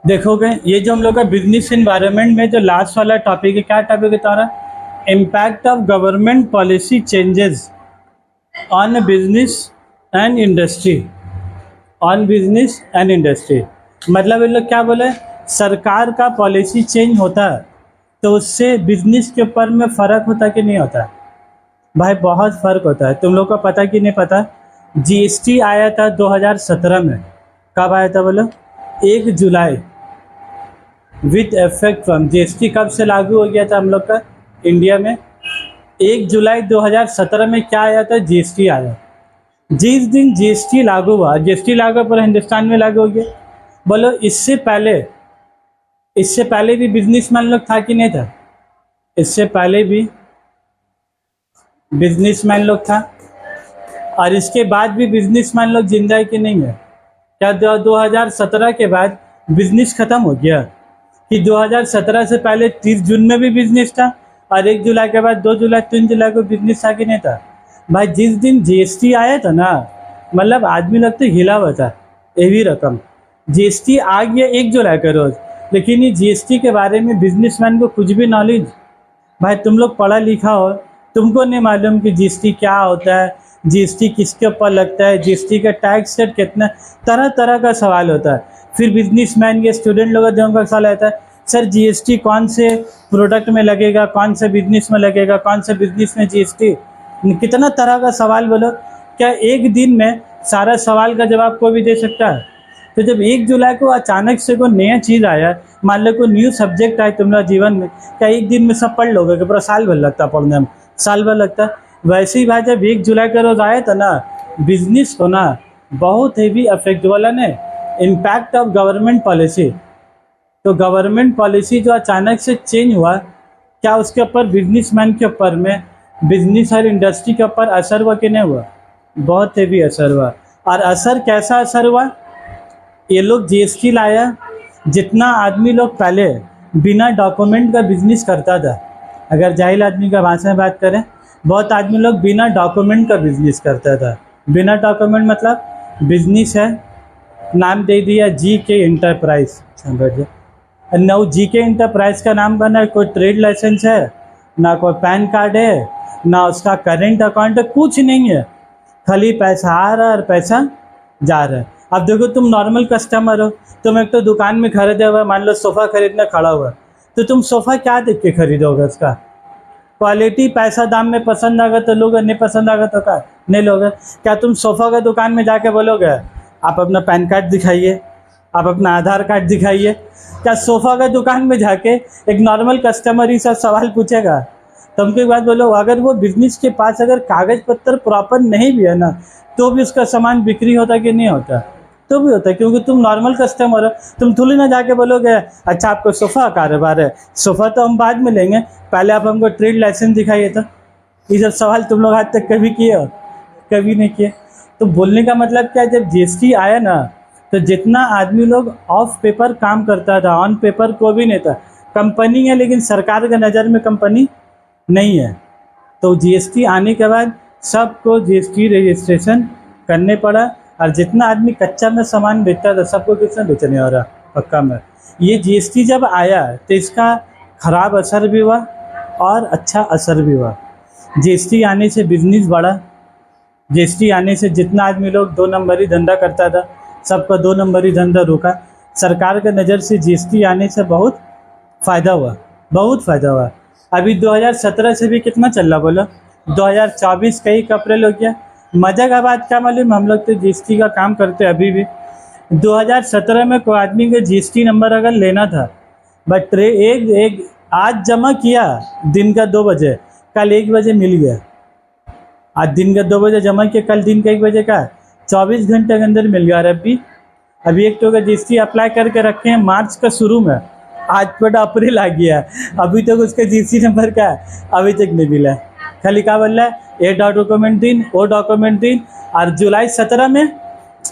देखोगे ये जो हम लोग का बिजनेस इन्वायरमेंट में जो लास्ट वाला टॉपिक है, क्या टॉपिक है तुम्हारा? Impact of government policy changes on business and industry. On business and industry मतलब ये लोग क्या बोले, सरकार का पॉलिसी चेंज होता है तो उससे बिजनेस के ऊपर में फ़र्क होता कि नहीं होता? भाई बहुत फ़र्क होता है। तुम लोग को पता कि नहीं पता? जीएसटी आया था 2017 में। कब आया था बोलो? 1 जुलाई विद इफेक्ट फ्रॉम। जीएसटी कब से लागू हो गया था हम लोग का इंडिया में? 1 जुलाई 2017 में क्या आया था? जीएसटी आया। जिस दिन जीएसटी लागू हुआ, जीएसटी लागू पूरा हिंदुस्तान में लागू हो गया। बोलो इससे पहले भी बिजनेसमैन लोग था कि नहीं था? इससे पहले भी बिजनेसमैन लोग था और इसके बाद भी बिजनेसमैन लोग जिंदा है कि नहीं है? क्या 2017 के बाद बिजनेस खत्म हो गया? कि 2017 से पहले 30 जून में भी बिजनेस था और 1 जुलाई के बाद 2 जुलाई 3 जुलाई को बिजनेस था कि नहीं था? भाई जिस दिन जीएसटी आया था ना, मतलब आदमी लोग तो हिला हुआ था। हेवी रकम जीएसटी आ गया 1 जुलाई का रोज, लेकिन ये जीएसटी के बारे में बिजनेसमैन को कुछ भी नॉलेज। भाई तुम लोग पढ़ा लिखा हो, तुमको नहीं मालूम कि जीएसटी क्या होता है, जीएसटी किसके ऊपर लगता है, जीएसटी का टैक्स रेट कितना, तरह तरह का सवाल होता है। फिर बिजनेसमैन के स्टूडेंट लोगों का सवाल आता है, सर जीएसटी कौन से प्रोडक्ट में लगेगा, कौन से बिजनेस में लगेगा, कौन से बिजनेस में जीएसटी, कितना तरह का सवाल। बोलो क्या एक दिन में सारा सवाल का जवाब कोई भी दे सकता है? तो जब 1 जुलाई को अचानक से कोई नया चीज़ आया, मान लो कोई न्यू सब्जेक्ट आए तुम्हारा जीवन में, क्या एक दिन में सब पढ़ लोगे कि पूरा साल भर लगता पढ़ने में? साल भर लगता। वैसे ही भाई जब 1 जुलाई का रोज आया था ना, बिजनेस को ना बहुत हेवी अफेक्ट वाला ने इम्पैक्ट ऑफ गवर्नमेंट पॉलिसी। तो गवर्नमेंट पॉलिसी जो अचानक से चेंज हुआ, क्या उसके ऊपर बिजनेसमैन के ऊपर में, बिजनेस और इंडस्ट्री के ऊपर असर हुआ कि नहीं हुआ? बहुत हेवी असर हुआ। और असर कैसा असर हुआ? ये लोग जीएसटी लाया, जितना आदमी लोग पहले बिना डॉक्यूमेंट का बिजनेस करता था, अगर जाहिल आदमी का भाषा में बात करें, बहुत आदमी लोग बिना डॉक्यूमेंट का बिजनेस करता था। बिना डॉक्यूमेंट मतलब बिजनेस है, नाम दे दिया जी के इंटरप्राइज, समझिए। नौ जी के इंटरप्राइज का नाम का ना कोई ट्रेड लाइसेंस है, ना कोई पैन कार्ड है, ना उसका करेंट अकाउंट है, कुछ नहीं है। खाली पैसा आ रहा है और पैसा जा रहा है। अब देखो तुम नॉर्मल कस्टमर हो, तुम एक तो दुकान में खरीदे हुआ, मान लो सोफ़ा खरीदने खड़ा हुआ, तो तुम सोफ़ा क्या देख के खरीदोगे? उसका क्वालिटी, पैसा, दाम में पसंद आएगा तो लोगे, नहीं पसंद आएगा तो क्या नहीं लोगे? क्या तुम सोफ़ा का दुकान में जाके बोलोगे आप अपना पैन कार्ड दिखाइए, आप अपना आधार कार्ड दिखाइए? क्या सोफ़ा का दुकान में जाके एक नॉर्मल कस्टमर ही सब सवाल पूछेगा? तुमको एक बात बोलो, अगर वो बिजनेस के पास अगर कागज़ पत्तर प्रॉपर नहीं भी है ना, तो भी उसका सामान बिक्री होता कि नहीं होता? तो भी होता है, क्योंकि तुम नॉर्मल कस्टमर हो। तुम थोड़ी ना जाके बोलोगे अच्छा आपको सोफ़ा कारोबार है, सोफ़ा तो हम बाद में लेंगे, पहले आप हमको ट्रेड लाइसेंस दिखाइए। तो ये सब सवाल तुम लोग आज तक कभी किए हो? कभी नहीं किए। तो बोलने का मतलब क्या है, जब जीएसटी आया ना, तो जितना आदमी लोग ऑफ पेपर काम करता था, ऑन पेपर को भी नहीं था। कंपनी है लेकिन सरकार के नज़र में कंपनी नहीं है। तो जीएसटी आने के बाद सबको जीएसटी रजिस्ट्रेशन करने पड़ा, और जितना आदमी कच्चा में सामान बेचता था सबको किसने बेचने हो रहा पक्का में। ये जीएसटी जब आया तो इसका ख़राब असर भी हुआ और अच्छा असर भी हुआ। जीएसटी आने से बिजनेस बढ़ा, जीएसटी आने से जितना आदमी लोग 2 नंबरी धंधा करता था सबका 2 नंबरी धंधा रुका। सरकार के नज़र से जीएसटी आने से बहुत फ़ायदा हुआ, बहुत फ़ायदा हुआ। अभी 2017 से भी कितना चल रहा बोलो? 2024 का ही अप्रैल हो गया। मज़ा का बात क्या मालूम, हम लोग तो जीएसटी का काम करते अभी भी। 2017 में कोई आदमी का जीएसटी नंबर अगर लेना था, बट एक आज जमा किया दिन का 2 बजे, कल 1 बजे मिल गया। आज दिन का 2 बजे जमा किया, कल दिन का 1 बजे का 24 घंटे के अंदर मिल गया। और अभी एक तो का जीएसटी अप्लाई करके रखे हैं मार्च का शुरू में, आज पर अप्रैल आ गया, अभी तक उसका जीएसटी नंबर का अभी तक नहीं मिला। खाली क्या बोल रहा है, ये डॉक्यूमेंट दिन, वो डॉक्यूमेंट दिन। और जुलाई 17 में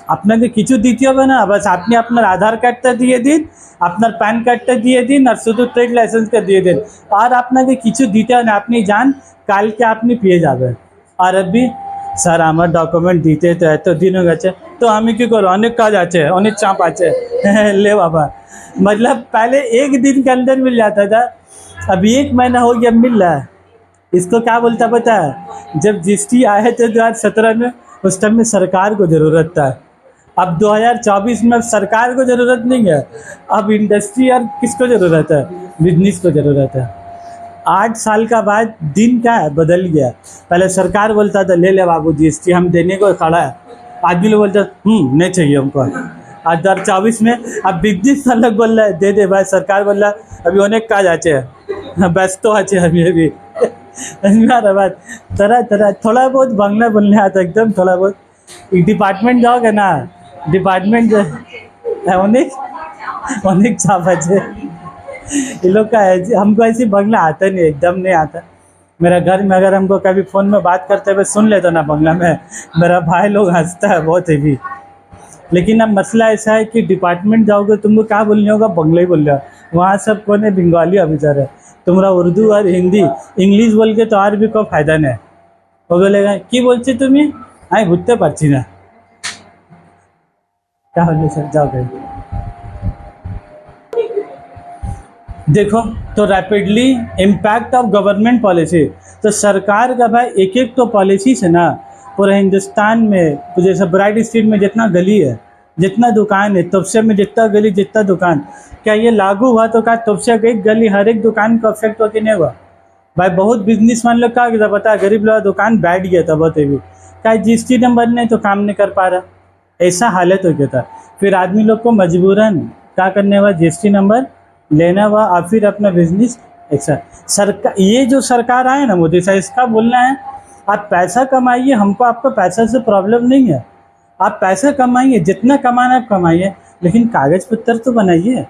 अपना के किचु दीती होगा ना, बस आपने अपना आधार कार्ड तक दिए दिन, अपना पैन कार्ड तक दिए दिन, और शुद्ध ट्रेड लाइसेंस का दिए दिन, और अपना के किचु दीते हो ना, अपनी जान काल के आपने पिए जावे। और अभी স্যার আমার ডকুমেন্ট দিতে তো এত দিন হয়ে গেছে, তো আমি কি করবো, অনেক কাজ আছে, অনেক चाप আছে। ले बाबा, मतलब पहले एक दिन के अंदर मिल जाता था, अभी 1 महीना हो गया मिल रहा है। इसको क्या बोलता पता है, जब जीएसटी आए थे 2017 में, उस टाइम में सरकार को ज़रूरत था। अब 2024 में अब सरकार को ज़रूरत नहीं है, अब इंडस्ट्री और किसको ज़रूरत है, बिजनेस को ज़रूरत है। 8 साल का बाद दिन क्या है, बदल गया। पहले सरकार बोलता था ले ले बाबू जीएसटी हम देने को खड़ा है, आदमी लोग बोलते नहीं चाहिए हमको। 2024 में अब बिजनेस वाला बोल रहा है दे दे भाई, सरकार बोल रहा है अभी अनेक काज आचे, व्यस्त आचे अभी बात तरह तरह थोड़ा बहुत बांग्ला बोलने आता एकदम थोड़ा बहुत। डिपार्टमेंट जाओगे ना, डिपार्टमेंट अनेक अनेक चाप আছে। ये लोग का है, हमको ऐसी बंगला आता नहीं, एकदम नहीं आता। मेरा घर में अगर हमको कभी फ़ोन में बात करते हुए सुन लेते ना बंगला में, मेरा भाई लोग हंसता है बहुत हेवी। लेकिन अब मसला ऐसा है कि डिपार्टमेंट जाओगे तुमको क्या बोलने होगा, बंगला ही बोल रहे हो। वहाँ सब कौन है, बंगाली ऑफिसर है। तुम्हारा उर्दू और हिंदी इंग्लिश बोल के तो और भी कोई फायदा नहीं। वो बोलेगा कि बोलছি তুমি, আমি বুঝতে পারছি না। क्या हो सर, जाओ गए। देखो तो rapidly impact of government policy, तो सरकार का भाई एक एक तो पॉलिसी से ना पूरे हिंदुस्तान में, तो जैसे ब्राइट स्ट्रीट में जितना गली है, जितना दुकान है, तबसे में जितना गली जितना दुकान, क्या ये लागू हुआ तो क्या तबसे एक गली हर एक दुकान को अफेक्ट हो कि नहीं हुआ भाई। बहुत बिजनेसमैन लोग क्या कहता पता है, गरीब लोग दुकान बैठ गया था बहुत भी, क्या जीएसटी नंबर नहीं तो काम नहीं कर पा रहा, ऐसा हालत हो गया था। फिर आदमी लोग को मजबूरन क्या करने हुआ, जीएसटी नंबर लेना हुआ और फिर अपना बिजनेस। ऐसा सरकार, ये जो सरकार आए ना मोदी साहब, इसका बोलना है आप पैसा कमाइए, हमको आपको पैसा से प्रॉब्लम नहीं है, आप पैसा कमाइए, जितना कमाना आप कमाइए, लेकिन कागज़ पत्तर तो बनाइए।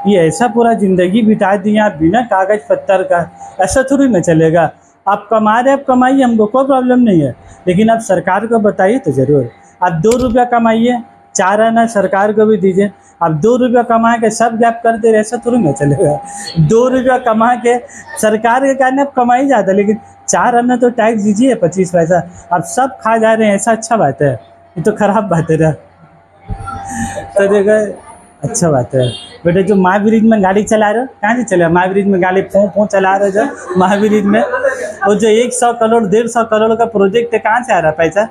ये ऐसा पूरा ज़िंदगी बिता दिया आप बिना कागज़ पत्तर का, ऐसा थोड़ी ना चलेगा। आप कमा रहे आप कमाइए, हमको कोई प्रॉब्लम नहीं है, लेकिन आप सरकार को बताइए तो ज़रूर। आप 2 रुपया कमाइए, 4 आना सरकार को भी दीजिए। आप 2 रुपया कमा के सब गैप कर दे रहे, ऐसा थोड़ी ना चलेगा। 2 रुपया कमा के सरकार के कारण आप कमाई जाता, लेकिन 4 आना तो टैक्स दीजिए 25 पैसा, आप सब खा जा रहे हैं, ऐसा अच्छा बात है, ये तो खराब बात है ना। तो देखो अच्छा बात है बेटे, जो महाब्रिज में गाड़ी चला रहे हो, कहाँ से चले महाब्रिज में गाड़ी पों चला रहे हो, जो महाब्रिज में वो जो 100 करोड़ 150 करोड़ का प्रोजेक्ट है, कहाँ से आ रहा पैसा,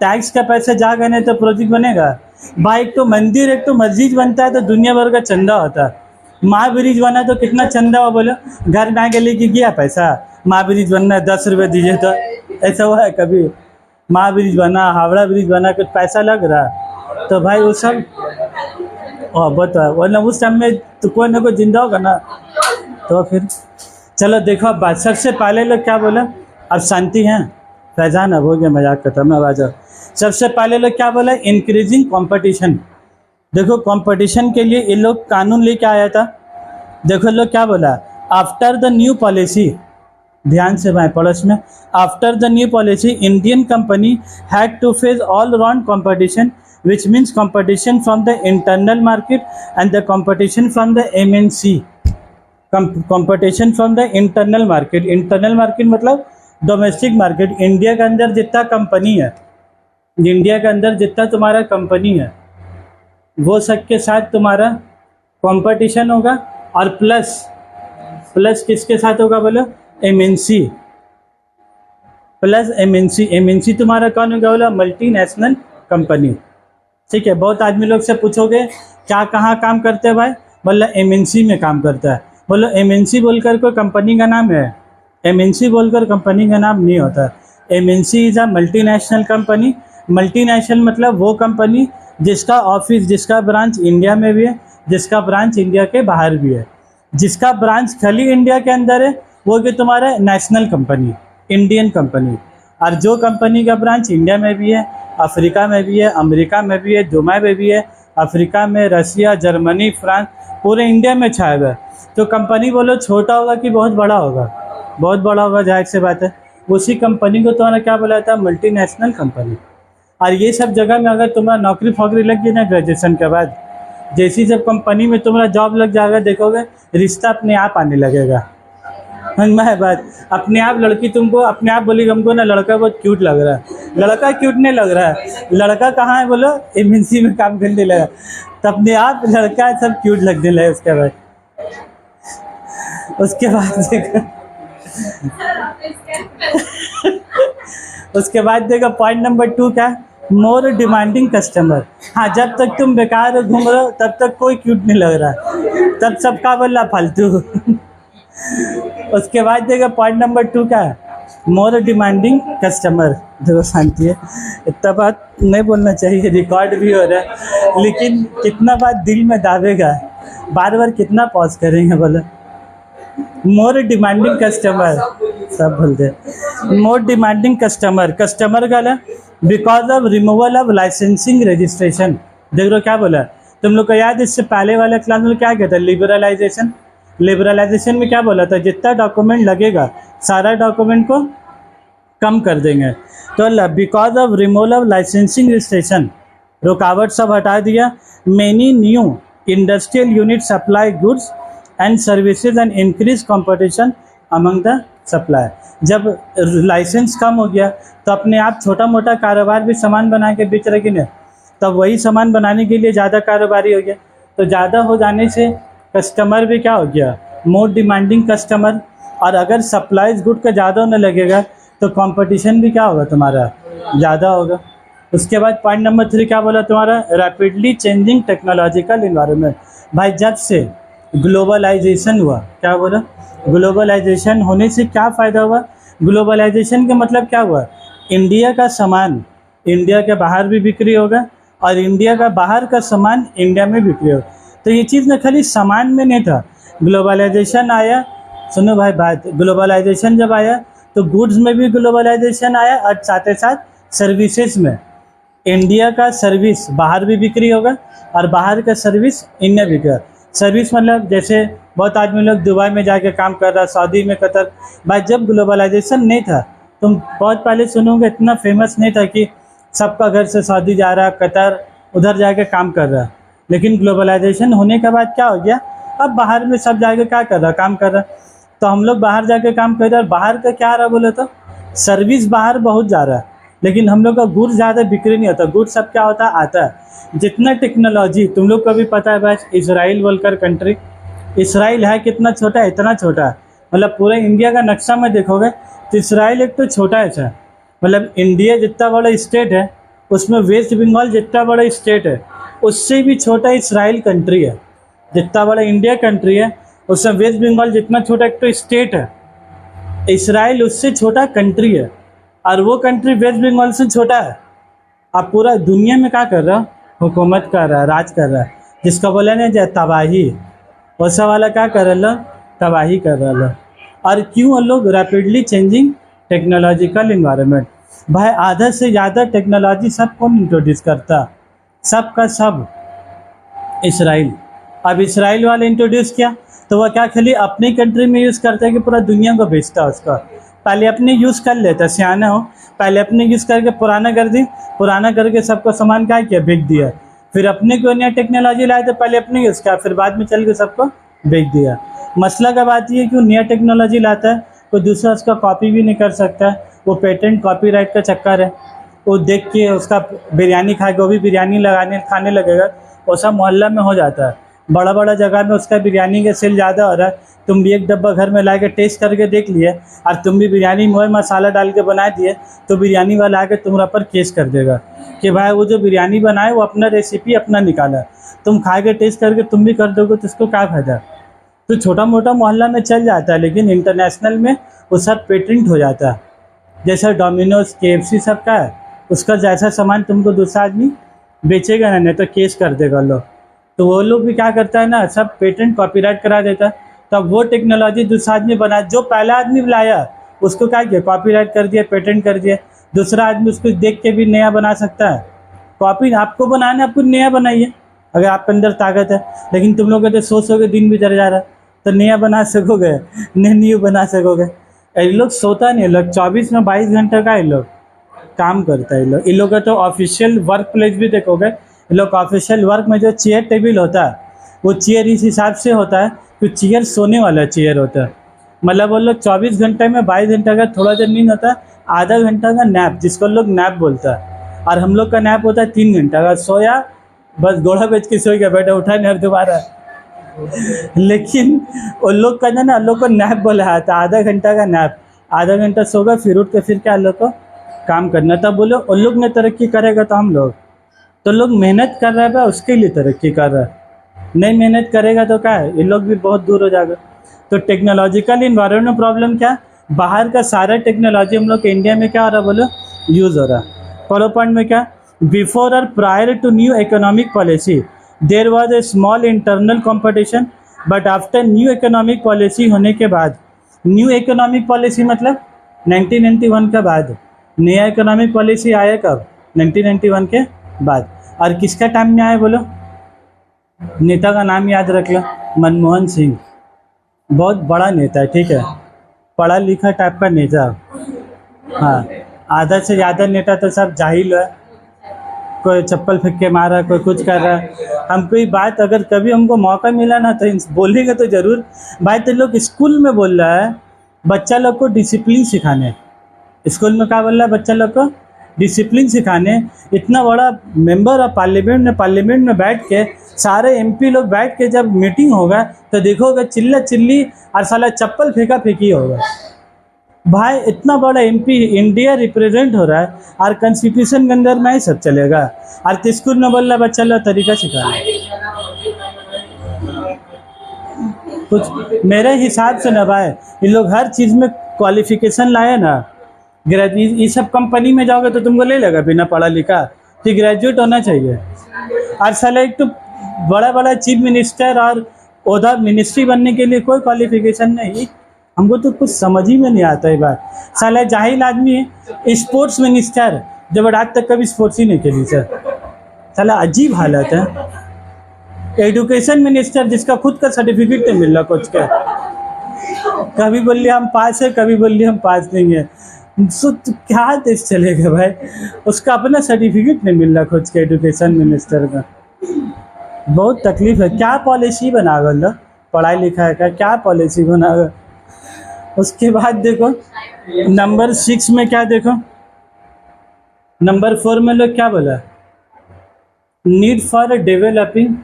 टैक्स का पैसा जाएगा नहीं तो प्रोजेक्ट बनेगा भाई। एक तो मंदिर एक तो मस्जिद बनता है तो दुनिया भर का चंदा होता है, महाब्रिज बना तो कितना चंदा हुआ बोलो, घर में आके लेके गया पैसा, महाब्रिज बनना है 10 रुपये दीजिए, तो ऐसा हुआ है कभी। महाब्रिज बना, हावड़ा ब्रिज बना, कुछ पैसा लग रहा तो भाई वो सब बताओ, वरना उस टाइम में तो कोई ना कोई जिंदा होगा ना। तो फिर चलो देखो अब बात, सबसे पहले लोग क्या बोला, अब शांति है फैजान, अब हो गया मजाक खत्म, अब आ जाओ। सबसे पहले लोग क्या बोला, इंक्रीजिंग कंपटीशन। देखो कंपटीशन के लिए ये लोग कानून लेके आया था। देखो लोग क्या बोला, आफ्टर द न्यू पॉलिसी, ध्यान से भाई पड़ोस में, after the new policy Indian company had to face all round competition, which means competition from the internal market and the competition from the MNC, competition from the internal market। internal market मतलब domestic market, India के अंदर जितना company है, India के अंदर जितना तुम्हारा company है वो सब के साथ तुम्हारा कंपटीशन होगा। और प्लस किसके साथ होगा बोलो, MNC प्लस MNC। MNC तुम्हारा कौन होगा बोला, मल्टीनेशनल कंपनी। ठीक है, बहुत आदमी लोग से पूछोगे क्या कहाँ काम करते हैं भाई, बोला MNC में काम करता है। बोलो MNC बोलकर कोई कंपनी का नाम है, MNC बोलकर कंपनी का नाम नहीं होता। MNC is a multinational company. Multinational मतलब वो कंपनी जिसका ऑफिस, जिसका ब्रांच इंडिया में भी है, जिसका ब्रांच इंडिया के बाहर भी है। जिसका ब्रांच खाली इंडिया के अंदर है वो कि तुम्हारा नेशनल कंपनी, इंडियन कंपनी। और जो कंपनी का ब्रांच इंडिया में भी है, अफ्रीका में भी है, अमेरिका में भी है, दुबई में भी है, अफ्रीका में, रसिया, जर्मनी, फ्रांस, पूरे इंडिया में छाया हुआ है। तो कंपनी बोलो छोटा होगा कि बहुत बड़ा होगा, बहुत बड़ा होगा, जाहिर सी बात है। उसी कंपनी को तुम्हारा क्या बोला था, मल्टीनेशनल कंपनी। और ये सब जगह में अगर तुम्हारा नौकरी फोकरी लग गई ना ग्रेजुएशन के बाद, जैसी जब कंपनी में तुम्हारा जॉब लग जाएगा, देखोगे रिश्ता अपने आप आने लगेगा। समझ में आया बात। अपने आप लड़की तुमको अपने आप बोली हमको ना लड़का बहुत क्यूट लग रहा है, लड़का क्यूट नहीं लग रहा है, लड़का कहाँ है बोलो एमएनसी में काम करने लगा, तो अपने आप लड़का सब क्यूट लगने लगे। उसके बाद देखो उसके बाद देखो पॉइंट नंबर 2 क्या, मोर डिमांडिंग कस्टमर। हाँ, जब तक तुम बेकार घूम रहे हो तब तक कोई क्यूट नहीं लग रहा, तब सबका बोला फालतू। उसके बाद देखो पॉइंट नंबर 2 क्या है, मोर डिमांडिंग कस्टमर। देखो शांति है, इतना बात नहीं बोलना चाहिए, रिकॉर्ड भी हो रहा है, लेकिन कितना बात दिल में दावेगा, बार बार कितना पॉज करेंगे बोलो। मोर डिमांडिंग कस्टमर, सब बोलते हैं मोर डिमांडिंग कस्टमर। कस्टमर का ना because of removal of licensing registration. देख लो क्या बोला तुम लोग को याद, इससे पहले वाले क्लास में क्या कहता है, लिबरलाइजेशन। लिबरलाइजेशन में क्या बोला था, जितना डॉक्यूमेंट लगेगा सारा डॉक्यूमेंट को कम कर देंगे। तो because of removal of licensing registration, रुकावट सब हटा दिया। Many new industrial unit supply goods and services and increase competition among the supply. जब लाइसेंस कम हो गया तो अपने आप छोटा मोटा कारोबार भी सामान बना के बेच रहे कि नहीं, तब वही सामान बनाने के लिए ज़्यादा कारोबारी हो गया। तो ज़्यादा हो जाने से कस्टमर भी क्या हो गया, मोर डिमांडिंग कस्टमर। और अगर सप्लाईज गुड का ज़्यादा होने लगेगा तो कंपटीशन भी क्या होगा तुम्हारा, ज़्यादा होगा। उसके बाद पॉइंट नंबर 3 क्या बोला तुम्हारा, रैपिडली चेंजिंग टेक्नोलॉजिकल इन्वायरमेंट। भाई जब से ग्लोबलाइजेशन हुआ, क्या बोला, ग्लोबलाइजेशन होने से क्या फ़ायदा हुआ, ग्लोबलाइजेशन का मतलब क्या हुआ, इंडिया का सामान इंडिया के बाहर भी बिक्री होगा और इंडिया का बाहर का सामान इंडिया में बिक्री होगा। तो ये चीज़ ना खाली सामान में नहीं था, ग्लोबलाइजेशन आया, सुनो भाई बात, ग्लोबलाइजेशन जब आया तो गुड्स में भी ग्लोबलाइजेशन आया और साथ ही साथ सर्विसेज में। इंडिया का सर्विस बाहर भी बिक्री होगा और बाहर का सर्विस इंडिया बिक्री। सर्विस मतलब जैसे बहुत आदमी लोग दुबई में जाके काम कर रहा, सऊदी में, कतर। भाई जब ग्लोबलाइजेशन नहीं था, तुम बहुत पहले सुनोगे, इतना फेमस नहीं था कि सबका घर से सऊदी जा रहा, कतर उधर जाके काम कर रहा। लेकिन ग्लोबलाइजेशन होने के बाद क्या हो गया, अब बाहर में सब जाके क्या कर रहा, काम कर रहा। तो हम लोग बाहर जाके काम कर रहे हैं, बाहर का क्या आ रहा बोले तो सर्विस बाहर बहुत जा रहा है, लेकिन हम लोग का गुड्स ज़्यादा बिक्री नहीं होता। गुड्स सब क्या होता है, आता है। जितना टेक्नोलॉजी तुम लोग को भी पता है भाई, इसराइल बोलकर कंट्री, इसराइल है कितना छोटा है, इतना छोटा है, मतलब पूरे इंडिया का नक्शा में देखोगे तो इसराइल एक तो छोटा है। मतलब इंडिया जितना बड़ा स्टेट है उसमें वेस्ट बंगाल जितना बड़ा स्टेट है उससे भी छोटा इसराइल कंट्री है। जितना बड़ा इंडिया कंट्री है उसमें वेस्ट बंगाल जितना छोटा एक तो स्टेट है, इसराइल उससे छोटा कंट्री है, और वो कंट्री वेस्ट बंगाल से छोटा है। अब पूरा दुनिया में क्या कर रहा, हुकूमत कर रहा है, राज कर रहा है, जिसका बोला नहीं जाए तबाही, वैसा वाला क्या कर रहा, तबाही कर रहा। और क्यों लोग रैपिडली चेंजिंग टेक्नोलॉजिकल इन्वायरमेंट। भाई आधा से ज़्यादा टेक्नोलॉजी सब कौन इंट्रोड्यूस करता, सब का सब इसराइल। अब इसराइल वाले इंट्रोड्यूस किया तो वह क्या खाली अपनी कंट्री में यूज़ करता है कि पूरा दुनिया को बेचता है उसका। पहले अपने यूज़ कर लेता, सियाना हो, पहले अपने यूज़ करके पुराना कर दी, पुराना करके सबको सामान क्या किया, बेच दिया। फिर अपने को नया टेक्नोलॉजी लाए तो पहले अपने यूज़ किया, फिर बाद में चल के सबको बेच दिया। मसला का बात ये है कि वो नया टेक्नोलॉजी लाता है, कोई दूसरा उसका कॉपी भी नहीं कर सकता है, वो पेटेंट कॉपीराइट का चक्कर है। वो देख के उसका बिरयानी खाएगा, वो भी बिरयानी खाने लगेगा, वो सब मोहल्ला में हो जाता है। बड़ा बड़ा जगह में उसका बिरयानी का सेल ज़्यादा हो रहा है, तुम भी एक डब्बा घर में ला के टेस्ट करके देख लिए और तुम भी बिरयानी में मसाला डाल के बना दिए, तो बिरयानी वाला आके तुम्हारा पर केस कर देगा कि भाई वो जो बिरयानी बनाए वो अपना रेसिपी अपना निकाला, तुम खा के टेस्ट करके तुम भी कर दोगे तो उसको क्या फ़ायदा। तो छोटा मोटा मोहल्ला में चल जाता है, लेकिन इंटरनेशनल में वो सब पेटेंट हो जाता है। जैसा डोमिनोज, KFC सब का है, उसका जैसा सामान तुमको दूसरा आदमी बेचेगा ना, नहीं तो केस कर देगा लोग। तो वो लोग भी क्या करता है ना, सब पेटेंट कॉपीराइट करा देता है। तब वो टेक्नोलॉजी दूसरा आदमी बना, जो पहला आदमी लाया उसको क्या किया, कॉपीराइट कर दिया, पेटेंट कर दिया। दूसरा आदमी उसको देख के भी नया बना सकता है। कॉपी आपको बनाना, आपको नया बनाइए अगर आपके अंदर ताकत है। लेकिन तुम लोग कहते सोचोगे दिन भी चल जा रहा है तो नया बना सकोगे, नहीं न्यू बना सकोगे। ये लोग सोता नहीं, लोग 24 में 22 घंटे का ये लोग काम करता है। इन लोग का तो ऑफिशियल वर्क प्लेस भी देखोगे, इन लोग ऑफिशियल वर्क में जो चेयर टेबल होता है वो चेयर इस हिसाब से होता है कि चेयर सोने वाला चेयर होता है। मतलब वो लोग 24 घंटे में 22 घंटे का थोड़ा देर नींद होता है, आधा घंटा का नैप जिसको लोग नैप बोलता है, और हम लोग का नैप होता है 3 घंटा का। सोया बस घोड़ा बेच के सो गया, बेटा उठा नहीं अब दोबारा। लेकिन उन लोग का ना उन लोग को नैप बोला है, तो आधा घंटा का नैप, आधा घंटा सोगा फिर उठ के फिर क्या लोग को काम करना। तब बोलो उन लोग ने तरक्की करेगा तो हम लोग, तो लोग मेहनत कर रहा है उसके लिए तरक्की कर रहा है, नहीं मेहनत करेगा तो क्या है, ये लोग भी बहुत दूर हो जाएगा। तो टेक्नोलॉजिकल इन्वायरमेंट प्रॉब्लम क्या, बाहर का सारा टेक्नोलॉजी हम लोग के इंडिया में क्या हो रहा है बोलो, यूज़ हो रहा है। फॉलो पॉइंट में क्या, बिफोर और prior to new economic policy there was a small internal competition, but after new economic policy होने के बाद, न्यू इकोनॉमिक पॉलिसी मतलब 1991 के बाद, नया इकोनॉमिक पॉलिसी आया कब, 1991 के बाद। और किसका टाइम में आया बोलो, नेता का नाम याद रख लो, मनमोहन सिंह, बहुत बड़ा नेता है, ठीक है, पढ़ा लिखा टाइप का नेता। हाँ, आधा से ज़्यादा नेता तो सब जाहिल है, कोई चप्पल फेंक के मारा, कोई कुछ कर रहा है। हम कोई बात अगर कभी हमको मौका मिला ना तो बोलेंगे तो ज़रूर। भाई तो लोग स्कूल में बोल रहा है बच्चा लोग को डिसिप्लिन सिखाने, स्कूल में क्या बोल रहा है बच्चा लोग को डिसिप्लिन सिखाने। इतना बड़ा मेंबर ऑफ पार्लियामेंट में बैठ के सारे एमपी लोग बैठ के जब मीटिंग होगा तो देखोगे चिल्ला चिल्ली और साला चप्पल फेंका फेंकी होगा। भाई इतना बड़ा एमपी इंडिया रिप्रेजेंट हो रहा है और कॉन्स्टिट्यूशन के अंदर में ही सब चलेगा, और स्कूल में बोल रहा बच्चा लोग तरीका सिखाना। कुछ मेरे हिसाब से ना भाई, ये लोग हर चीज़ में क्वालिफिकेशन लाए ना, ग्रेजुएट, ये सब कंपनी में जाओगे तो तुमको ले लेगा बिना पढ़ा लिखा, तो ग्रेजुएट होना चाहिए। और साला एक तो बड़ा बड़ा चीफ मिनिस्टर और उधर मिनिस्ट्री बनने के लिए कोई क्वालिफिकेशन नहीं, हमको तो कुछ समझ ही में नहीं आता है बात। साला जाहिल आदमी है, स्पोर्ट्स मिनिस्टर जब आज तक कभी स्पोर्ट्स ही नहीं खेली सर, साला अजीब हालत है। एजुकेशन मिनिस्टर जिसका खुद का सर्टिफिकेट नहीं मिल रहा कुछ का, कभी बोल लिया हम पास है, कभी बोल लिया हम पास नहीं है, तो क्या देश चलेगा भाई, उसका अपना सर्टिफिकेट नहीं मिल रहा खुद के एजुकेशन मिनिस्टर का। बहुत तकलीफ है, क्या पॉलिसी बनागा लो, पढ़ाई लिखाई का क्या पॉलिसी बनागा। उसके बाद देखो नंबर 6 में क्या, देखो नंबर 4 में लोग क्या बोला, नीड फॉर डेवलपिंग।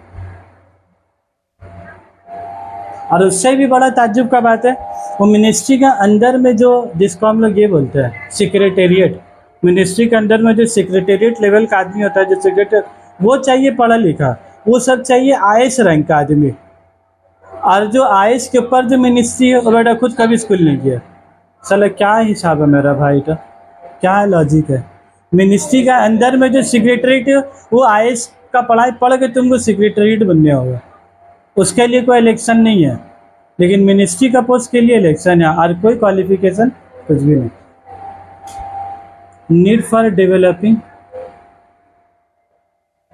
और उससे भी बड़ा ताज्जुब का बात है, वो मिनिस्ट्री का अंदर में जो, जिसको हम लोग ये बोलते हैं सेक्रेटेरिएट, मिनिस्ट्री के अंदर में जो सेक्रेटेरिएट लेवल का आदमी होता है, जो सेक्रेटरी, वो चाहिए पढ़ा लिखा, वो सब चाहिए आईएएस रैंक का आदमी। और जो आईएएस के ऊपर जो मिनिस्ट्री है वो बेटा खुद कभी स्कूल नहीं किया। साला क्या हिसाब है मेरा भाई का, क्या लॉजिक है। मिनिस्ट्री का अंदर में जो सेक्रेटरीट है वो आईएएस का पढ़ाई पढ़ के तुमको सेक्रेटरीट बनने होगा, उसके लिए कोई इलेक्शन नहीं है, लेकिन मिनिस्ट्री का पोस्ट के लिए इलेक्शन है, और कोई क्वालिफिकेशन कुछ भी नहीं। नीड फॉर डेवलपिंग,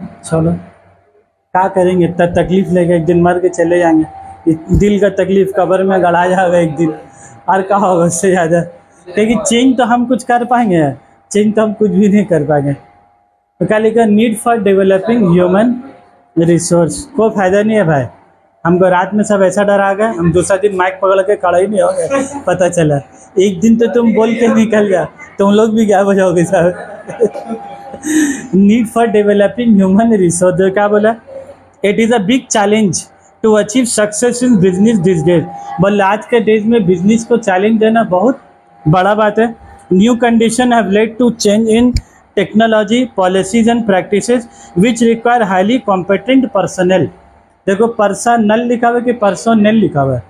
चलो क्या करेंगे, इतना तकलीफ लेके एक दिन मर के चले जाएंगे, दिल का तकलीफ कब्र में गड़ा जाएगा एक दिन, और क्या होगा उससे ज़्यादा। क्योंकि चेंज तो हम कुछ कर पाएंगे, चेंज तो हम कुछ भी नहीं कर पाएंगे। तो क्या लिखा, need for developing human resource, कोई फायदा नहीं है भाई। हमको रात में सब ऐसा डरा गया, हम दूसरा दिन माइक पकड़ के खड़ा ही नहीं हो गए, पता चला एक दिन तो तुम बोल के निकल गया, तुम लोग भी गायब हो जाओगे सब। Need for developing human resource, जो क्या बोला, it is a big challenge to achieve success in business this days. बोले आज के डेज में बिजनेस को चैलेंज देना बहुत बड़ा बात है। New condition have led to change in technology policies and practices which require highly competent personal. देखो पर्सनल लिखा हुआ है कि पर्सोनल लिखा हुआ है,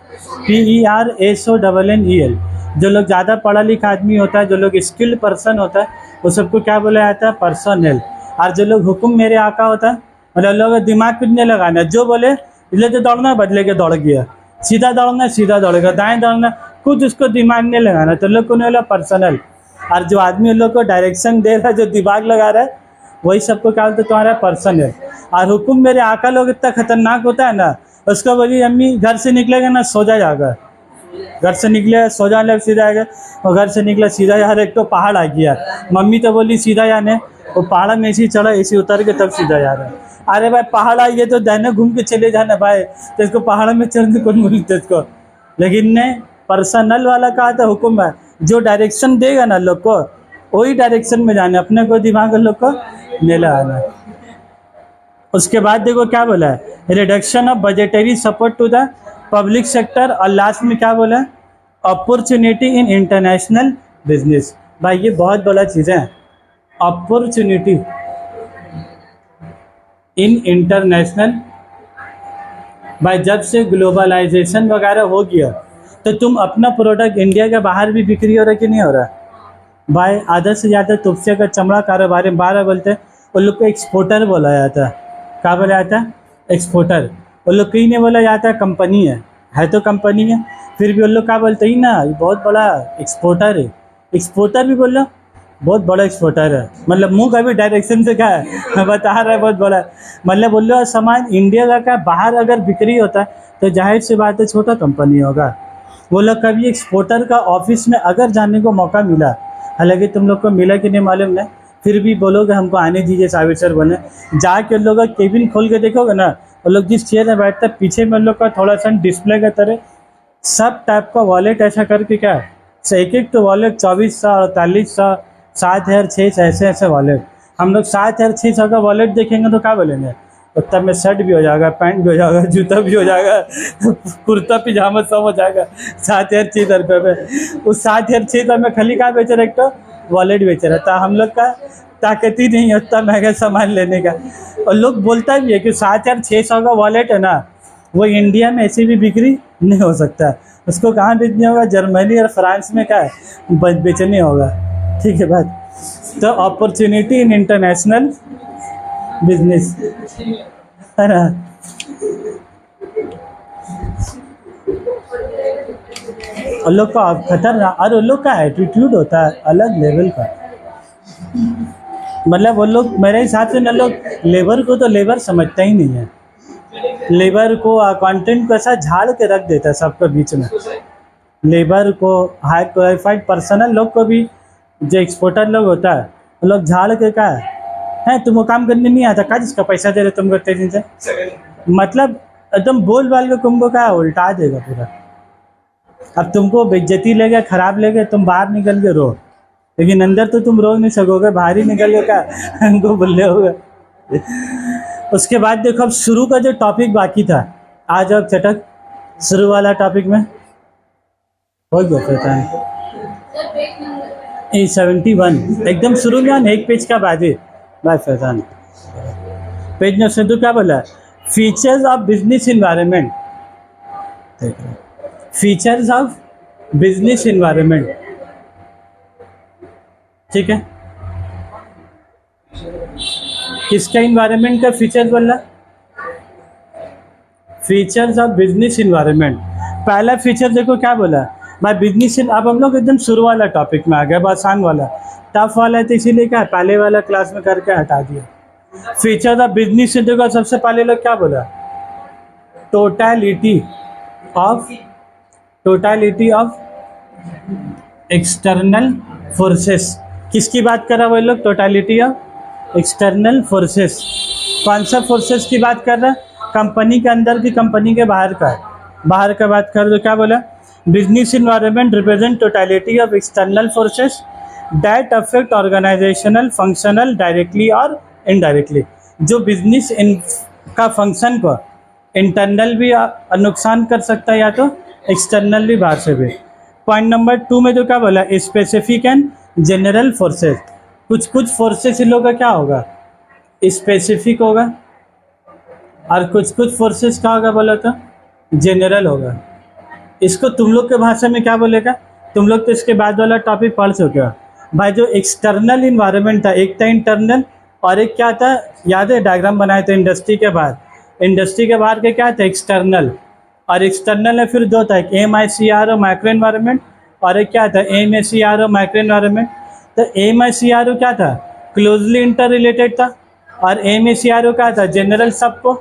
PERSONNEL। जो लोग ज़्यादा पढ़ा लिखा आदमी होता है, जो लोग स्किल्ड पर्सन होता है, वो सबको क्या बोला जाता है, पर्सनल। और जो लोग हुक्म मेरे आका होता है, मतलब लोग दिमाग कुछ नहीं लगाना, जो बोले इसलिए तो दौड़ना बदले के दौड़ गया, सीधा दौड़ना सीधा दौड़ेगा, दाएं दौड़ना कुछ उसको दिमाग नहीं लगाना, तो लोग को नहीं बोला पर्सनल। और जो आदमी उन लोग को डायरेक्शन दे रहा है, जो दिमाग लगा रहा है, वही सबको क्या बोलते तुम्हारा पर्सनल। और हुक्म मेरे आका लोग इतना खतरनाक होता है ना, उसको बोली अम्मी घर से निकलेगा ना सो जाएगा, घर से निकले सो जाने सीधा आएगा, और घर से निकला सीधा यार एक तो पहाड़ आ गया, मम्मी तो बोली सीधा जाने, वो पहाड़ में ऐसी चढ़ा ऐसी उतर के तब सीधा जा रहा है। अरे भाई पहाड़ आई है तो दाहिने घूम के चले जाना भाई, तो इसको पहाड़ में चढ़ने कौन बोलते इसको, लेकिन नहीं पर्सनल वाला कहा था हुक्म है, जो डायरेक्शन देगा ना लोग को वही डायरेक्शन में जाना, अपने को दिमाग लोग को नहीं लगाना। उसके बाद देखो क्या बोला है, reduction of budgetary support to the public sector, और लास्ट में क्या बोला है, अपॉर्चुनिटी इन इंटरनेशनल बिजनेस। भाई ये बहुत बड़ा चीज़ है, अपॉर्चुनिटी इन इंटरनेशनल। भाई जब से ग्लोबलाइजेशन वगैरह हो गया तो तुम अपना प्रोडक्ट इंडिया के बाहर भी बिक्री हो रहा है कि नहीं हो रहा। भाई आधा से ज़्यादा तुपसे का चमड़ा कारोबार में 12 बोलते हैं, उन लोग को एक्सपोर्टर बोला जाता है। क्या बोला जाता है, एक्सपोर्टर। उन लोग कहीं नहीं बोला जाता है कंपनी है तो कंपनी है, फिर भी उन लोग क्या बोलते ही ना, ये बहुत बड़ा एक्सपोर्टर है। एक्सपोर्टर भी बोल लो, बहुत बड़ा एक्सपोर्टर है, मतलब मुंह का भी डायरेक्शन से क्या है मैं बता रहा है, बहुत बड़ा। मतलब बोल लो सामान इंडिया का क्या बाहर अगर बिक्री होता है तो जाहिर सी बात है छोटा कंपनी होगा। वो लोग कभी एक्सपोर्टर का ऑफिस में अगर जाने को मौका मिला, हालांकि तुम लोग को मिला कि नहीं मालूम नहीं, फिर भी बोलोगे हमको आने दीजिए साबिर सर बने, जाके उन लोग का केबिन खोल के देखोगे ना, वो लोग जिस चेयर में बैठते हैं पीछे में उन लोग का थोड़ा सा डिस्प्ले की तरह सब टाइप का वॉलेट ऐसा करके क्या है, एक एक तो वॉलेट 2400, 4800, 7600 ऐसे वॉलेट। हम लोग 7600 का वॉलेट देखेंगे तो क्या बोलेंगे, उतना में शर्ट भी हो जाएगा, पैंट भी हो जाएगा, जूता भी हो जाएगा, कुर्ता पिजामा सब हो जाएगा 7600 रुपये में। उस 7600 में खाली क्या बेच रहा, एक तो वॉलेट बेच रहा था। हम लोग का ताकत ही नहीं है उतना महंगा सामान लेने का। और लोग बोलता भी है कि 7600 का वॉलेट है ना, वो इंडिया में ऐसी भी बिक्री नहीं हो सकता, उसको कहाँ बेचने होगा, जर्मनी और फ्रांस में क्या है बेचने होगा। ठीक है बात। तो अपॉर्चुनिटी इन इंटरनेशनल बिजनेस है ना। उन लोग का खतरनाक, और उन लोग का एटीट्यूड होता है अलग लेवल का। मतलब वो लोग मेरे हिसाब से न लोग लेबर को तो लेबर समझता ही नहीं है, लेबर को अकाउंटेंट को ऐसा झाड़ के रख देता है सबके बीच में। लेबर को हाई क्वालिफाइड पर्सनल लोग को भी, जो एक्सपोर्टर लोग होता है वो लोग झाड़ के क्या है तुमको काम करने नहीं आता, का जिसका पैसा दे रहे तुमको इतने दिन से, मतलब एकदम बोल बाल के तुमको क्या उल्टा देगा पूरा। अब तुमको बेइज्जती लेगा, खराब लेगा, तुम बाहर निकल के रो, लेकिन अंदर तो तुम रो नहीं सकोगे, बाहर ही निकल के क्या हमको बोले होगा। उसके बाद देखो अब शुरू का जो टॉपिक बाकी था, आज अब चटक शुरू वाला टॉपिक में हो गया। 71 एकदम शुरू में एक पेज का बाद है भाई फैजान, पेज में से तो क्या बोला, features of business environment. Features of business environment, ठीक है। किसका इन्वायरमेंट का फीचर्स बोला, फीचर्स ऑफ बिजनेस इन्वायरमेंट। पहला फीचर देखो क्या बोला भाई, बिजनेस। अब हम लोग एकदम शुरू वाला टॉपिक में आ गए, आसान वाला, टफ वाला है तो इसीलिए क्या पहले वाला क्लास में करके हटा दिया। फीचर ऑफ बिजनेस से देखो सबसे पहले लोग क्या बोला, टोटलिटी ऑफ एक्सटर्नल फोर्सेस। किसकी बात कर रहा है वो लोग, टोटलिटी ऑफ एक्सटर्नल फोर्सेस। कौन सा फोर्सेस की बात कर रहा है, कंपनी के अंदर की, कंपनी के बाहर का है, बाहर का बात कर रहे, क्या बोला, business environment represent totality of external forces that affect organisational functional directly और इनडायरेक्टली। जो बिजनेस का फंक्शन को इंटरनल भी नुकसान कर सकता है या तो एक्सटर्नल भी बाहर से भी। पॉइंट नंबर 2 में जो क्या बोला, स्पेसिफिक एंड जनरल फोर्सेस। कुछ कुछ फोर्सेस इन लोगों का क्या होगा, स्पेसिफिक होगा, और कुछ कुछ फोर्सेस क्या होगा बोला तो जनरल होगा। इसको तुम लोग के भाषा में क्या बोलेगा, तुम लोग तो इसके बाद वाला टॉपिक पढ़ चुके हो भाई। जो एक्सटर्नल इन्वायरमेंट था, एक था इंटरनल और एक क्या था, याद है डायग्राम बनाए थे इंडस्ट्री के बाहर, इंडस्ट्री के बाहर के क्या था एक्सटर्नल, और एक्सटर्नल में फिर 2 था, एक MICRO माइक्रो इन्वायरमेंट और एक क्या था MACRO माइक्रो इन्वायरमेंट। तो MICRO क्या था, क्लोजली इंटर रिलेटेड था, और MACRO क्या था, जनरल, सबको,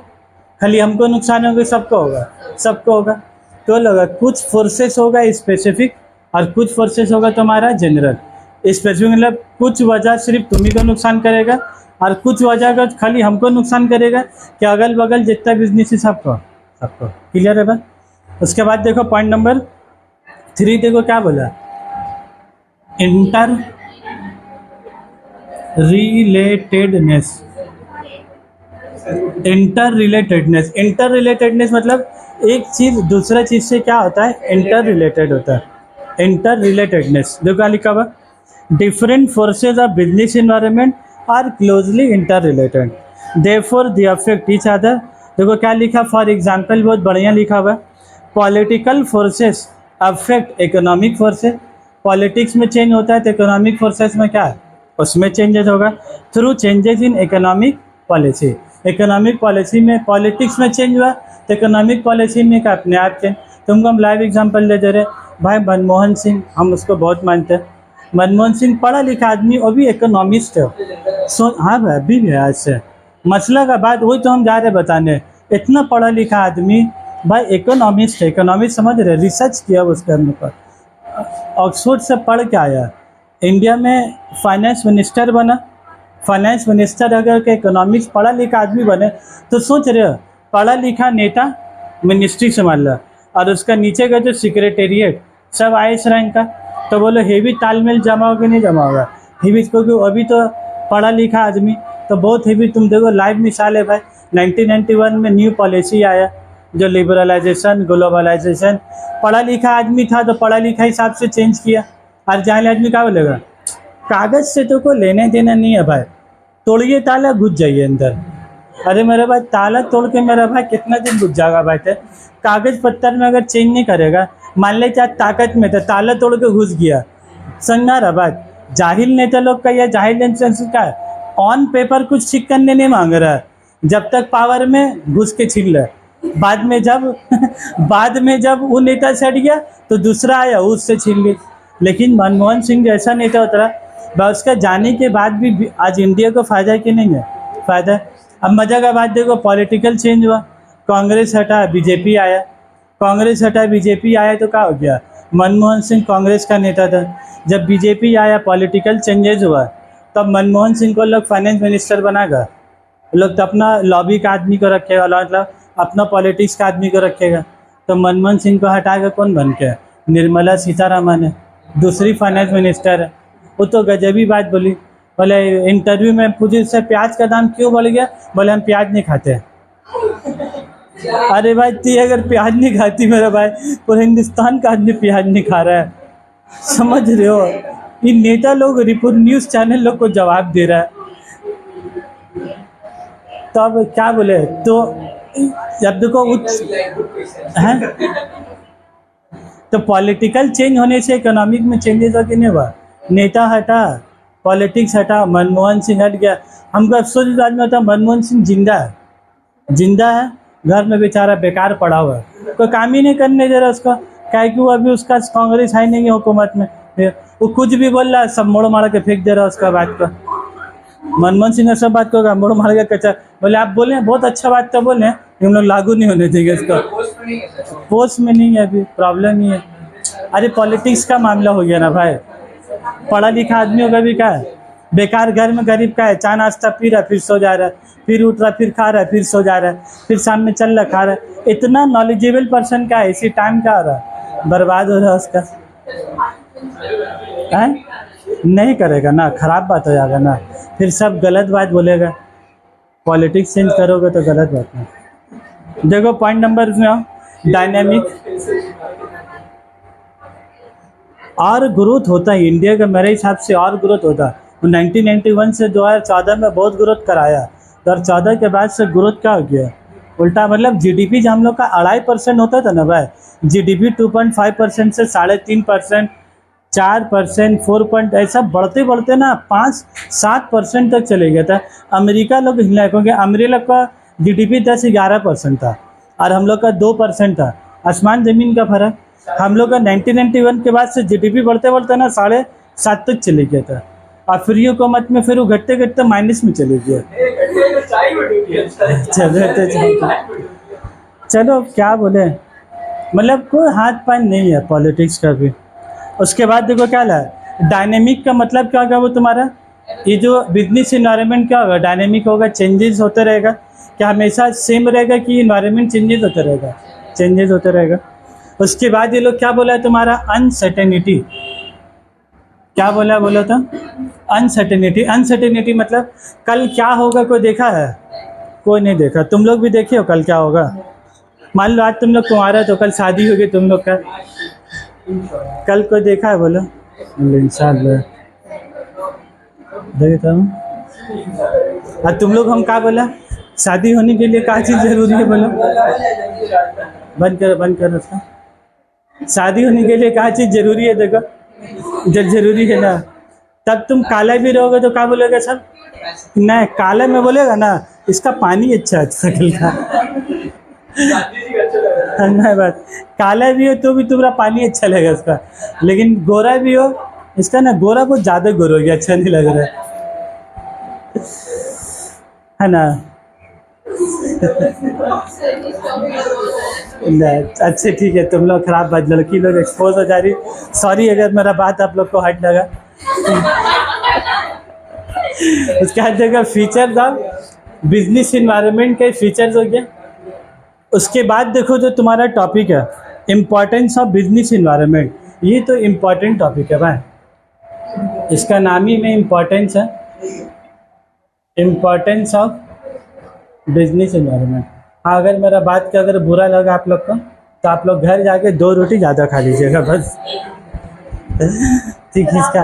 खाली हमको नुकसान होगा सबको होगा, सबको होगा। तो लगा कुछ फोर्सेस होगा स्पेसिफिक और कुछ फोर्सेस होगा तुम्हारा जनरल। स्पेसिफिक मतलब कुछ वजह सिर्फ तुम्ही को नुकसान करेगा और कुछ वजह का खाली हमको नुकसान करेगा, कि अगल बगल जितना बिजनेस है सबको, सबको क्लियर है बात। उसके बाद देखो पॉइंट नंबर 3 देखो क्या बोला, इंटर रिलेटेडनेस। इंटर रिलेटेडनेस मतलब एक चीज दूसरा चीज से क्या होता है, इंटर रिलेटेड होता है। इंटर रिलेटेडनेस देखो क्या लिखा हुआ, different forces of business environment are closely interrelated, therefore they affect each other. देखो क्या लिखा, फॉर एग्जाम्पल बहुत बढ़िया लिखा हुआ, political forces affect economic forces. Politics में चेंज होता है तो इकोनॉमिक फोर्सेस में क्या है, उसमें चेंजेस होगा through changes in economic policy. Economic policy में, पॉलिटिक्स में चेंज हुआ तो इकोनॉमिक पॉलिसी में क्या अपने आप चेंज। तुमको हम लाइव एग्जांपल दे रहे भाई, मनमोहन सिंह, हम उसको बहुत मानते हैं। मनमोहन सिंह पढ़ा लिखा आदमी, वो भी इकोनॉमिस्ट है। हाँ भाई, अभी भी है आज से मसला का बात वही तो हम जा रहे बताने, इतना पढ़ा लिखा आदमी भाई इकोनॉमिस्ट है। इकोनॉमिस्ट समझ रहे, रिसर्च किया उसके ऊपर, ऑक्सफोर्ड से पढ़ के आया, इंडिया में फाइनेंस मिनिस्टर बना। फाइनेंस मिनिस्टर अगर के इकोनॉमिक्स पढ़ा लिखा आदमी बने तो सोच रहे हो, पढ़ा लिखा नेता मिनिस्ट्री संभाल रहा और उसका नीचे का जो सेक्रेटेरिएट सब आईएएस रैंक का, तो बोलो हेवी तालमेल जमा हो कि नहीं जमा होगा, हेवी, क्योंकि अभी तो पढ़ा लिखा आदमी तो बहुत हेवी। तुम देखो लाइव मिसाल है भाई, 1991 में न्यू पॉलिसी आया जो लिबरलाइजेशन ग्लोबलाइजेशन, पढ़ा लिखा आदमी था तो पढ़ा लिखा हिसाब से चेंज किया। और जाहिल आदमी क्या बोलेगा, कागज से तो कोई लेने देना नहीं है भाई, तोड़िए ताला घुस जाइए अंदर। अरे मेरे भाई ताला तोड़ के मेरा भाई कितना दिन घुस जाएगा भाई, कागज पत्थर में अगर चेंज नहीं करेगा, मान ले चाहे ताकत में था, ताला तोड़ के घुस गया, संगा रहा बात। जाहिल नेता लोग का या जाहिल इंसान का ऑन पेपर कुछ ठीक करने नहीं मांग रहा है, जब तक पावर में घुस के छीन ले। बाद में जब बाद में जब वो नेता छट गया तो दूसरा आया उससे छीन ली। लेकिन मनमोहन सिंह जैसा नेता उतरा, उसका जाने के बाद भी आज इंडिया को फायदा कि नहीं है, फायदा। अब मजा का बात देखो, पॉलिटिकल चेंज हुआ, कांग्रेस हटा बीजेपी आया, कांग्रेस हटा बीजेपी आया तो क्या हो गया, मनमोहन सिंह कांग्रेस का नेता था। जब बीजेपी आया, पॉलिटिकल चेंजेस हुआ, तब मनमोहन सिंह को लोग फाइनेंस मिनिस्टर बनागा, लोग तो अपना लॉबी का आदमी को रखेगा, मतलब अपना पॉलिटिक्स का आदमी को रखेगा। तो मनमोहन सिंह को हटाकर कौन बन के, निर्मला सीतारामन है, दूसरी फाइनेंस मिनिस्टर है। वो तो गजबी बात बोली, बोले इंटरव्यू में पूछे उससे प्याज का दाम क्यों बढ़ गया, बोले हम प्याज नहीं खाते। अरे भाई तू अगर प्याज नहीं खाती मेरा भाई, पूरे हिंदुस्तान का आदमी प्याज नहीं खा रहा है, समझ रहे हो। ये नेता लोग रिपोर्ट न्यूज़ चैनल लोग को जवाब दे रहा है, तो अब क्या बोले। तो जब देखो हैं, तो पॉलिटिकल चेंज होने से इकोनॉमिक में चेंजेस हो कि नहीं हुआ, नेता हटा, पॉलिटिक्स हटा, मनमोहन सिंह हट गया। हमको अफसोस इस बात में होता, मनमोहन सिंह जिंदा है, जिंदा है, घर में बेचारा बेकार पड़ा हुआ है, कोई काम ही नहीं करने दे रहा उसको, क्या कि वो अभी उसका कांग्रेस है नहीं है हुकूमत में, वो कुछ भी बोल रहा है, सब मोड़ मार के फेंक दे रहा है उसका बात को। मनमोहन सिंह ने सब बात को मोड़ मार के कचा, बोले आप बोले बहुत अच्छा बात तो बोले, हम लोग लागू नहीं होने देंगे इसका, पोस्ट में नहीं है, अभी प्रॉब्लम ही है। अरे पॉलिटिक्स का मामला हो गया ना भाई, पढ़ा लिखा आदमियों का भी क्या है, बेकार घर में गरीब का है, चाय नाश्ता पी रहा है फिर सो जा रहा है, फिर उठ रहा फिर खा रहा है फिर सो जा रहा है, फिर शाम में चल रहा खा रहा है। इतना नॉलेजेबल पर्सन का है, इसी टाइम का आ रहा है, बर्बाद हो रहा है उसका है? नहीं करेगा ना, खराब बात हो जाएगा ना, फिर सब गलत बात बोलेगा। पॉलिटिक्स चेंज करोगे तो गलत बात है। देखो पॉइंट नंबर में डायनेमिक और ग्रोथ होता है इंडिया का, मेरे हिसाब से और ग्रोथ होता है। 1991 से 2014 में बहुत ग्रोथ कराया, 2014 के बाद से ग्रोथ क्या हो गया उल्टा, मतलब जीडीपी जो हम लोग का 2.5% होता था ना भाई, जीडीपी 2.5% से 3.5%, 4%, 4 ऐसा बढ़ते बढ़ते ना 5-7% तक चले गया था। अमेरिका लोग हिला, क्योंकि अमेरिका का जीडीपी 10-11% था और हम लोग का 2% था, आसमान ज़मीन का फर्क। हम लोग का 1991 के बाद से जीडीपी बढ़ते बढ़ते ना 7.5 तक चले गया था, और फ्री हुकूमत में फिर वो घटते घटते माइनस में चले गया। चलो क्या बोले, मतलब कोई हाथ पान नहीं है पॉलिटिक्स का भी। उसके बाद देखो क्या ला, डायनेमिक का मतलब क्या होगा, वो तुम्हारा ये जो बिजनेस इन्वायरमेंट क्या होगा, डायनेमिक होगा, चेंजेस होते रहेगा। क्या हमेशा सेम रहेगा कि इन्वायरमेंट चेंजेस होते रहेगा, चेंजेस होते रहेगा। उसके बाद ये लोग क्या बोला है तुम्हारा, अनसर्टेनिटी। क्या बोला, बोलो तो अनसर्टेनिटी। अनसर्टेनिटी मतलब कल क्या होगा कोई देखा है? कोई नहीं देखा। तुम लोग भी देखे हो कल क्या होगा? मान लो आज तुम लोग कुंवारा तो कल शादी होगी तुम लोग का, कल कोई देखा है? बोलो इंशाल्लाह देखता हूँ। और तुम लोग हम क्या बोला, शादी होने के लिए क्या चीज़ जरूरी है? बोलो, बंद करो बंद करो उसका। शादी होने के लिए क्या चीज़ जरूरी है? देखो जब जरूरी है ना, तब तुम काला भी रहोगे तो क्या बोलेगा सब? नहीं, काला में बोलेगा ना इसका पानी अच्छा अच्छा कल का। नहीं बात, काला भी हो तो भी तुम्हारा पानी अच्छा लगेगा इसका, लेकिन गोरा भी हो इसका ना, गोरा बहुत ज़्यादा गोरा हो गया, अच्छा नहीं लग रहा है ना। अच्छे ठीक है, तुम लोग खराब बात, लड़की लोग एक्सपोज हो जा रही। सॉरी अगर मेरा बात आप लोग को हट लगा। उसके बाद देखो फीचर्स ऑफ बिजनेस इन्वायरमेंट के फीचर्स हो गया। उसके बाद देखो जो तुम्हारा टॉपिक है इम्पोर्टेंस ऑफ बिजनेस इन्वायरमेंट, ये तो इम्पोर्टेंट टॉपिक है भाई, इसका नाम ही में इम्पोर्टेंस है, इम्पोर्टेंस ऑफ बिजनेस इन्वायरमेंट। हाँ, अगर मेरा बात का अगर बुरा लगा आप लोग को तो आप लोग घर जाके 2 रोटी ज़्यादा खा लीजिएगा बस। ठीक है इसका